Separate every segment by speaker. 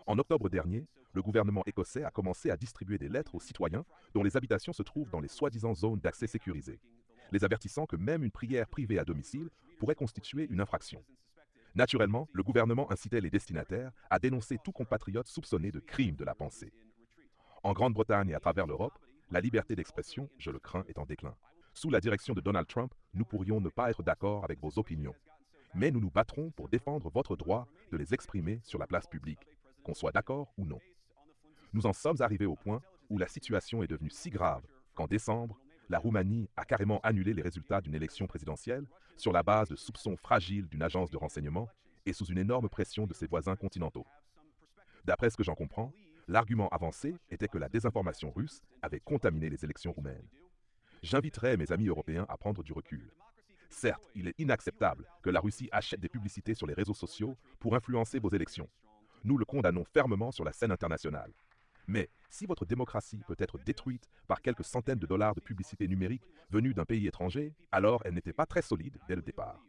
Speaker 1: En octobre dernier, le gouvernement écossais a commencé à distribuer des lettres aux citoyens dont les habitations se trouvent dans les soi-disant zones d'accès sécurisées, les avertissant que même une prière privée à domicile pourrait constituer une infraction. Naturellement, le gouvernement incitait les destinataires à dénoncer tout compatriote soupçonné de crime de la pensée. En Grande-Bretagne et à travers l'Europe, la liberté d'expression, je le crains, est en déclin. Sous la direction de Donald Trump, nous pourrions ne pas être d'accord avec vos opinions, mais nous nous battrons pour défendre votre droit de les exprimer sur la place publique, qu'on soit d'accord ou non. Nous en sommes arrivés au point où la situation est devenue si grave qu'en décembre, la Roumanie a carrément annulé les résultats d'une élection présidentielle sur la base de soupçons fragiles d'une agence de renseignement et sous une énorme pression de ses voisins continentaux. D'après ce que j'en comprends, l'argument avancé était que la désinformation russe avait contaminé les élections roumaines. J'inviterai mes amis européens à prendre du recul. Certes, il est inacceptable que la Russie achète des publicités sur les réseaux sociaux pour influencer vos élections. Nous le condamnons fermement sur la scène internationale. Mais si votre démocratie peut être détruite par quelques centaines de dollars de publicité numérique venue d'un pays étranger, alors elle n'était pas très solide dès le départ.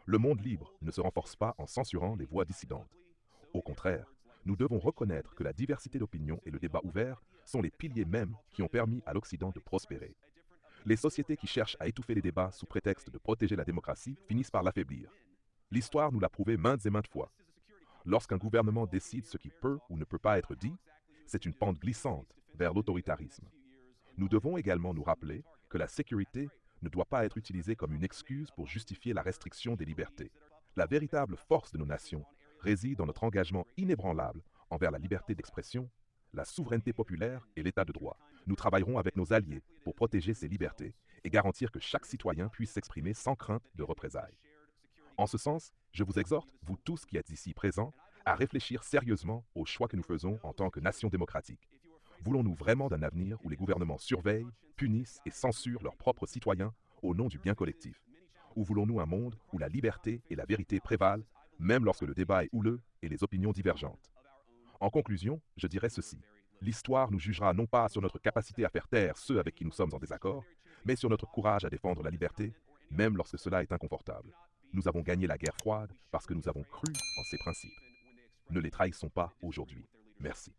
Speaker 1: Le monde libre ne se renforce pas en censurant les voix dissidentes. Au contraire, nous devons reconnaître que la diversité d'opinions et le débat ouvert sont les piliers mêmes qui ont permis à l'Occident de prospérer. Les sociétés qui cherchent à étouffer les débats sous prétexte de protéger la démocratie finissent par l'affaiblir. L'histoire nous l'a prouvé maintes et maintes fois. Lorsqu'un gouvernement décide ce qui peut ou ne peut pas être dit, c'est une pente glissante vers l'autoritarisme. Nous devons également nous rappeler que la sécurité ne doit pas être utilisée comme une excuse pour justifier la restriction des libertés. La véritable force de nos nations réside dans notre engagement inébranlable envers la liberté d'expression, la souveraineté populaire et l'état de droit. Nous travaillerons avec nos alliés pour protéger ces libertés et garantir que chaque citoyen puisse s'exprimer sans crainte de représailles. En ce sens, je vous exhorte, vous tous qui êtes ici présents, à réfléchir sérieusement aux choix que nous faisons en tant que nation démocratique. Voulons-nous vraiment d'un avenir où les gouvernements surveillent, punissent et censurent leurs propres citoyens au nom du bien collectif? Ou voulons-nous un monde où la liberté et la vérité prévalent, même lorsque le débat est houleux et les opinions divergentes? En conclusion, je dirais ceci. L'histoire nous jugera non pas sur notre capacité à faire taire ceux avec qui nous sommes en désaccord, mais sur notre courage à défendre la liberté, même lorsque cela est inconfortable. Nous avons gagné la guerre froide parce que nous avons cru en ces principes. Ne les trahissons pas aujourd'hui. Merci.